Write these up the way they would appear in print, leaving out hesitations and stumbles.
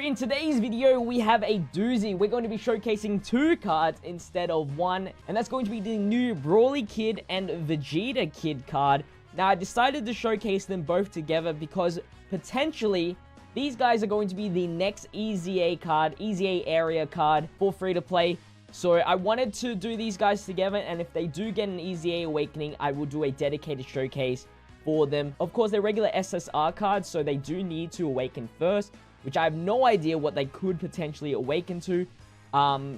in today's video, we have a doozy. We're going to be showcasing 2 cards instead of 1. And that's going to be the new Brawley Kid and Vegeta Kid card. Now, I decided to showcase them both together because potentially these guys are going to be the next EZA card, EZA area card for free-to-play. So I wanted to do these guys together, and if they do get an EZA Awakening, I will do a dedicated showcase for them. Of course, they're regular SSR cards, so they do need to awaken first, which I have no idea what they could potentially awaken to.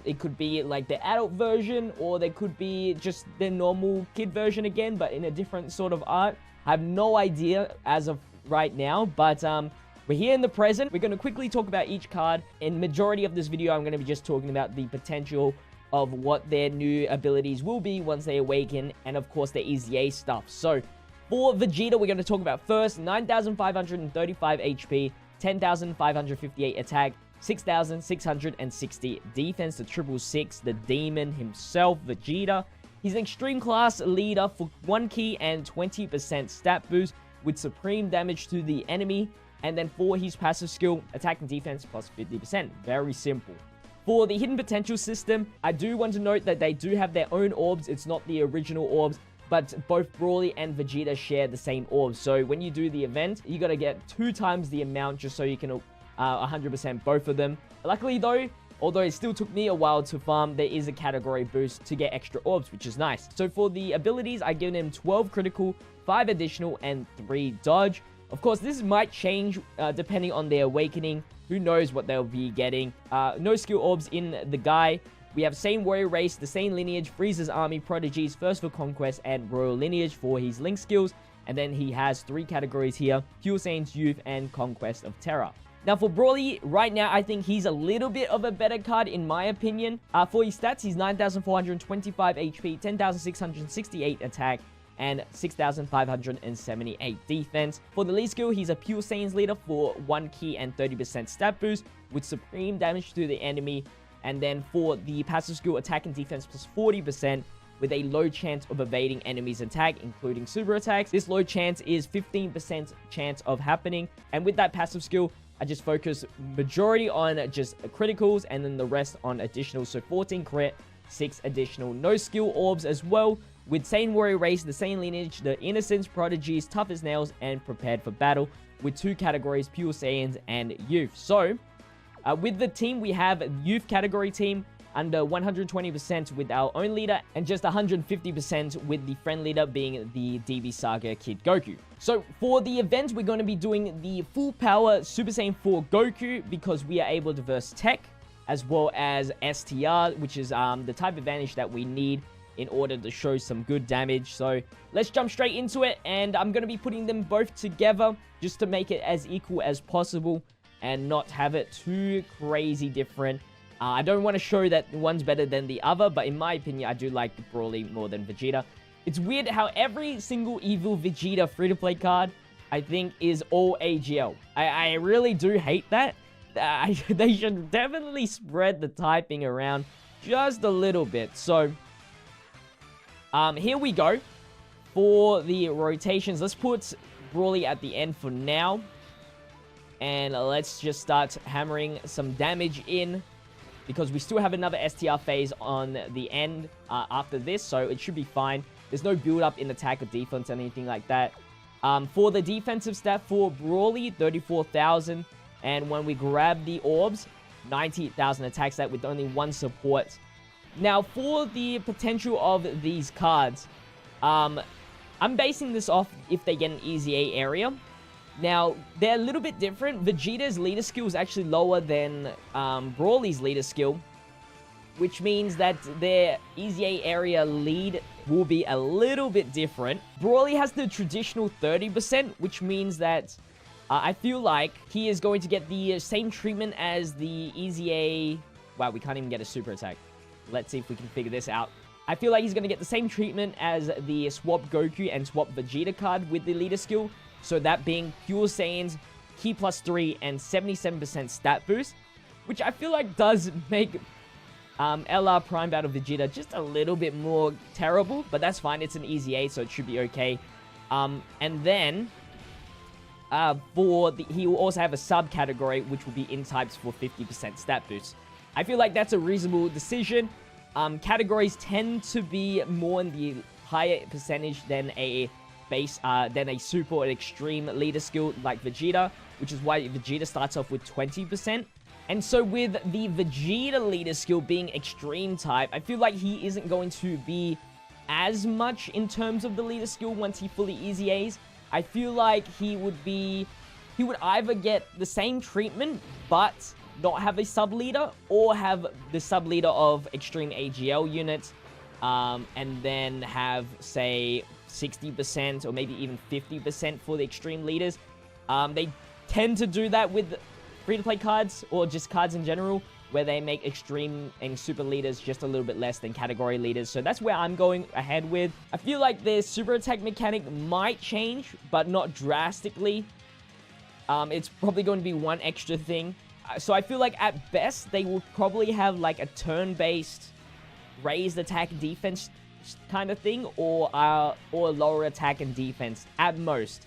It could be like the adult version, or they could be just the normal kid version again, but in a different sort of art. I have no idea as of right now, but we're here in the present. We're going to quickly talk about each card. In majority of this video, I'm going to be just talking about the potential of what their new abilities will be once they awaken, and of course, their EZA stuff. So, for Vegeta, we're going to talk about first 9,535 HP, 10,558 attack, 6,660 defense, the 666, the demon himself, Vegeta. He's an extreme class leader for 1 key and 20% stat boost with supreme damage to the enemy. And then for his passive skill, attack and defense plus 50%. Very simple. For the hidden potential system, I do want to note that they do have their own orbs. It's not the original orbs, but both Brawley and Vegeta share the same orbs. So when you do the event, you got to get 2 times the amount just so you can 100% both of them. Luckily though, although it still took me a while to farm, there is a category boost to get extra orbs, which is nice. So for the abilities, I give them 12 critical, 5 additional, and 3 dodge. Of course, this might change depending on their awakening. Who knows what they'll be getting. No skill orbs in the guy. We have same warrior race, the same lineage, Frieza's army, prodigies, first for conquest, and royal lineage for his link skills. And then he has 3 categories here: Pure Saiyans, youth, and conquest of terror. Now for Brawley, right now, I think he's a little bit of a better card in my opinion. For his stats, he's 9,425 HP, 10,668 attack, and 6,578 defense. For the lead skill, he's a Pure Saiyans leader for 1 key and 30% stat boost with supreme damage to the enemy. And then for the passive skill, attack and defense plus 40% with a low chance of evading enemies' attack, including super attacks. This low chance is 15% chance of happening. And with that passive skill, I just focus majority on just criticals and then the rest on additional. So 14 crit, 6 additional. No skill orbs as well. With same warrior race, the same lineage, the innocence, prodigies, tough as nails, and prepared for battle. With 2 categories, Pure Saiyans and youth. So, with the team, we have youth category team under 120% with our own leader, and just 150% with the friend leader being the DB Saga Kid Goku. So for the event, we're going to be doing the full power Super Saiyan 4 Goku because we are able to verse tech as well as STR, which is the type advantage that we need in order to show some good damage. So let's jump straight into it, and I'm going to be putting them both together just to make it as equal as possible and not have it too crazy different. I don't want to show that one's better than the other, but in my opinion, I do like Brawley more than Vegeta. It's weird how every single evil Vegeta free-to-play card, I think, is all AGL. I really do hate that. They should definitely spread the typing around just a little bit. So, here we go. For the rotations, let's put Brawley at the end for now. And let's just start hammering some damage in, because we still have another STR phase on the end after this, so it should be fine. There's no build-up in attack or defense or anything like that. For the defensive stat for Brawley, 34,000. And when we grab the orbs, 90,000 attack stat with only 1 support. Now, for the potential of these cards, I'm basing this off if they get an EZA area. Now, they're a little bit different. Vegeta's leader skill is actually lower than Brawley's leader skill, which means that their EZA area lead will be a little bit different. Brawley has the traditional 30%, which means that I feel like he is going to get the same treatment as the EZA... Wow, we can't even get a super attack. Let's see if we can figure this out. I feel like he's going to get the same treatment as the Swap Goku and Swap Vegeta card with the leader skill. So that being Pure Saiyans, Key plus 3, and 77% stat boost. Which I feel like does make LR Prime Battle Vegeta just a little bit more terrible. But that's fine. It's an EZA, so it should be okay. And then he will also have a subcategory, which will be in types for 50% stat boost. I feel like that's a reasonable decision. Categories tend to be more in the higher percentage than a super or extreme leader skill like Vegeta, which is why Vegeta starts off with 20%. And so with the Vegeta leader skill being extreme type, I feel like he isn't going to be as much in terms of the leader skill once he fully EZAs. I feel like he would either get the same treatment, but not have a sub-leader, or have the sub-leader of extreme AGL units, and then have, say, 60% or maybe even 50% for the extreme leaders. They tend to do that with free-to-play cards, or just cards in general, where they make extreme and super leaders just a little bit less than category leaders. So that's where I'm going ahead with. I feel like their super attack mechanic might change, but not drastically. It's probably going to be one extra thing. So I feel like at best, they will probably have like a turn-based raised attack defense kind of thing, or lower attack and defense at most.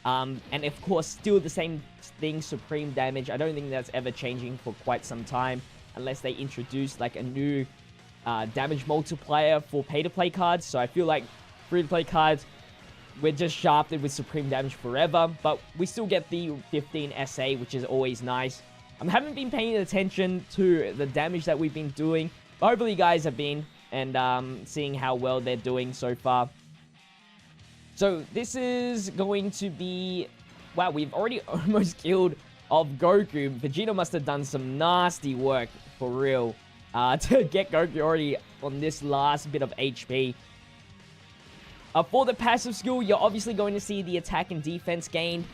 And of course, still the same thing, supreme damage. I don't think that's ever changing for quite some time, unless they introduce like a new damage multiplier for pay-to-play cards. So I feel like free-to-play cards, we're just shafted with supreme damage forever, but we still get the 15 SA, which is always nice. I haven't been paying attention to the damage that we've been doing, but hopefully you guys have been, and seeing how well they're doing so far. So this is going to be... Wow, we've already almost killed off Goku. Vegeta must have done some nasty work, for real, to get Goku already on this last bit of HP. For the passive skill, you're obviously going to see the attack and defense gained.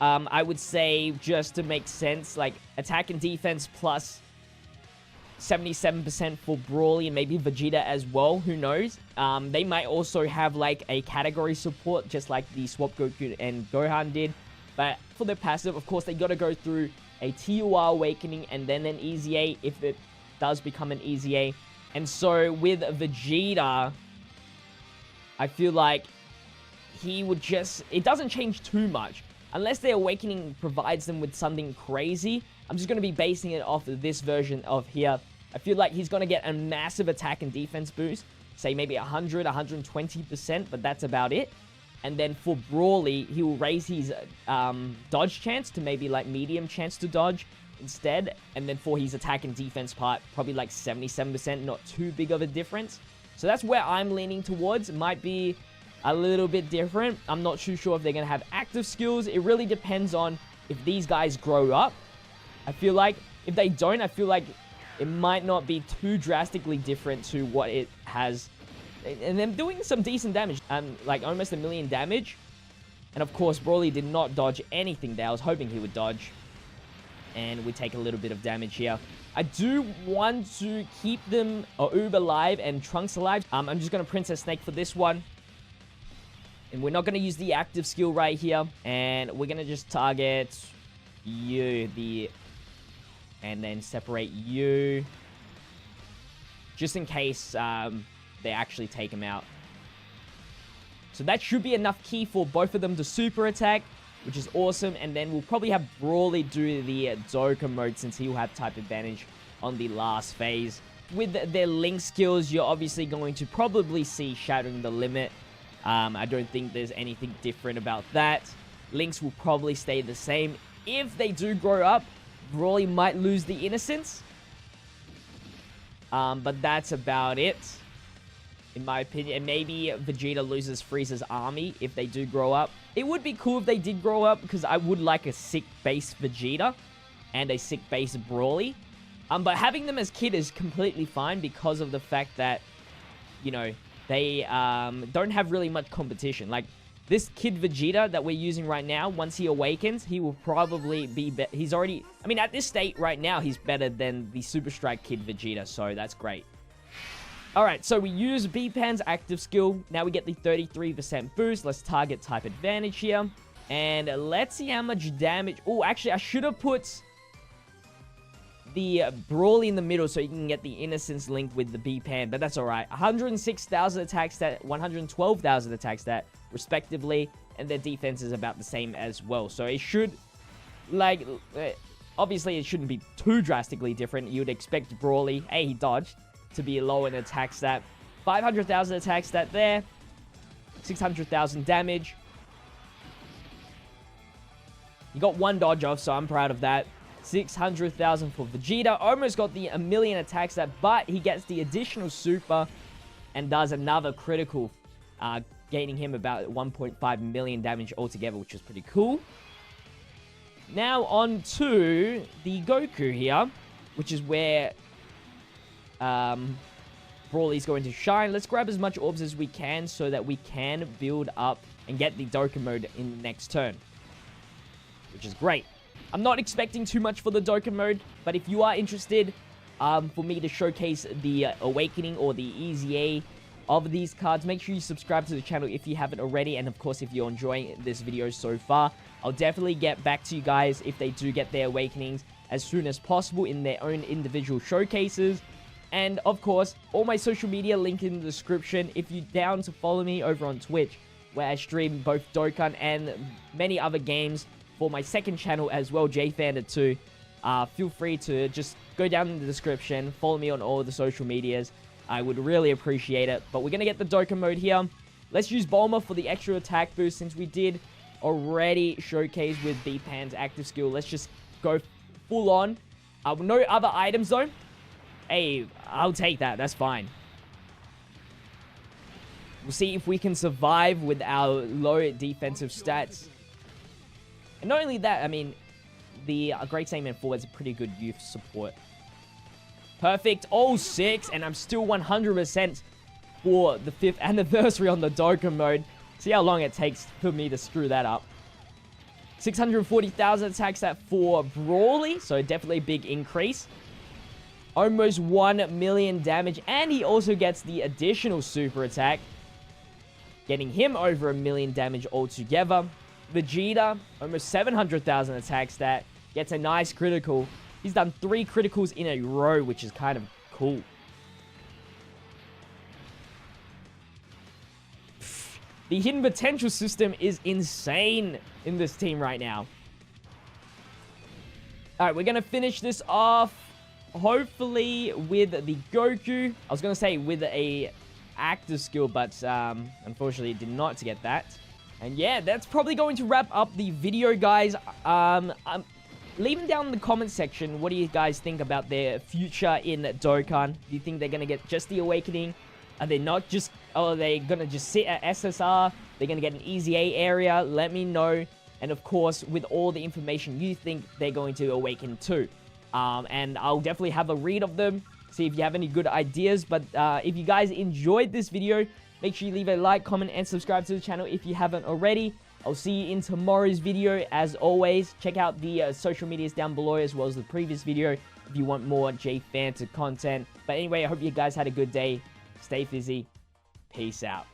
I would say, just to make sense, like attack and defense plus 77% for Brawley and maybe Vegeta as well. Who knows? They might also have like a category support, just like the Swap Goku and Gohan did. But for their passive, of course, they got to go through a TUR Awakening and then an EZA if it does become an EZA. And so with Vegeta, I feel like he would just... It doesn't change too much. Unless their Awakening provides them with something crazy. I'm just going to be basing it off of this version of here. I feel like he's going to get a massive attack and defense boost. Say maybe 100, 120%, but that's about it. And then for Brawley, he will raise his dodge chance to maybe like medium chance to dodge instead. And then for his attack and defense part, probably like 77%, not too big of a difference. So that's where I'm leaning towards. It might be a little bit different. I'm not too sure if they're going to have active skills. It really depends on if these guys grow up. I feel like if they don't, I feel like it might not be too drastically different to what it has. And them doing some decent damage, like almost 1 million damage. And of course, Brawley did not dodge anything there. I was hoping he would dodge. And we take a little bit of damage here. I do want to keep them, Uber alive and Trunks alive. I'm just going to Princess Snake for this one. And we're not going to use the active skill right here. And we're going to just target you, and then separate you. Just in case they actually take him out. So that should be enough key for both of them to super attack, which is awesome. And then we'll probably have Brawley do the Dokkan mode, since he will have type advantage on the last phase. With their Link skills, you're obviously going to probably see Shattering the Limit. I don't think there's anything different about that. Links will probably stay the same. If they do grow up, Brawley might lose the Innocence. But that's about it, in my opinion. And maybe Vegeta loses Frieza's army if they do grow up. It would be cool if they did grow up, because I would like a sick base Vegeta and a sick base Brawley. But having them as kid is completely fine, because of the fact that, you know, they don't have really much competition. Like, this kid Vegeta that we're using right now, once he awakens, he will probably be... He's already... I mean, at this state right now, he's better than the Super Strike kid Vegeta, so that's great. Alright, so we use B-Pan's active skill. Now we get the 33% boost. Let's target type advantage here. And let's see how much damage... Oh, actually, I should have put the Brawley in the middle so you can get the Innocence link with the B-Pan, but that's alright. 106,000 attack stat, 112,000 attack stat, respectively. and their defense is about the same as well. So it should, like, obviously it shouldn't be too drastically different. You'd expect Brawley, hey, he dodged, to be low in attack stat. 500,000 attack stat there. 600,000 damage. You got one dodge off, so I'm proud of that. 600,000 for Vegeta. Almost got the 1,000,000 attack stat, but he gets the additional super and does another critical, gaining him about 1.5 million damage altogether, which is pretty cool. Now on to the Goku here, which is where Brawley's going to shine. Let's grab as much orbs as we can so that we can build up and get the Dokkan mode in the next turn, which is great. I'm not expecting too much for the Dokkan mode, but if you are interested for me to showcase the Awakening or the EZA of these cards, make sure you subscribe to the channel if you haven't already. And of course, if you're enjoying this video so far, I'll definitely get back to you guys if they do get their Awakenings as soon as possible in their own individual showcases. And of course, all my social media link in the description. If you're down to follow me over on Twitch, where I stream both Dokkan and many other games for my second channel as well, JPhanta 2. Feel free to just go down in the description, follow me on all the social medias. I would really appreciate it. But we're going to get the Dokkan mode here. Let's use Bulma for the extra attack boost since we did already showcase with JPhanta's active skill. Let's just go full on. No other items though. Hey, I'll take that. That's fine. We'll see if we can survive with our low defensive stats. And not only that, I mean, the Great Saiyaman 4 is a pretty good youth support. Perfect. All 6. And I'm still 100% for the 5th anniversary on the Dokkan mode. See how long it takes for me to screw that up. 640,000 attack stat for Brawley. So definitely a big increase. Almost 1 million damage. And he also gets the additional super attack, getting him over 1 million damage altogether. Vegeta, almost 700,000 attack stat, gets a nice critical. He's done 3 criticals in a row, which is kind of cool. The hidden potential system is insane in this team right now. Alright, we're going to finish this off, hopefully, with the Goku. I was going to say with a active skill, but unfortunately did not get that. And yeah, that's probably going to wrap up the video, guys. Leave them down in the comment section. What do you guys think about their future in Dokkan? Do you think they're going to get just the Awakening? Are they not just... Are they going to just sit at SSR? They're going to get an EZA area? Let me know. And of course, with all the information you think they're going to awaken to. And I'll definitely have a read of them. See if you have any good ideas. But if you guys enjoyed this video, make sure you leave a like, comment, and subscribe to the channel if you haven't already. I'll see you in tomorrow's video. As always, check out the social medias down below as well as the previous video if you want more JPhanta content. But anyway, I hope you guys had a good day. Stay fizzy. Peace out.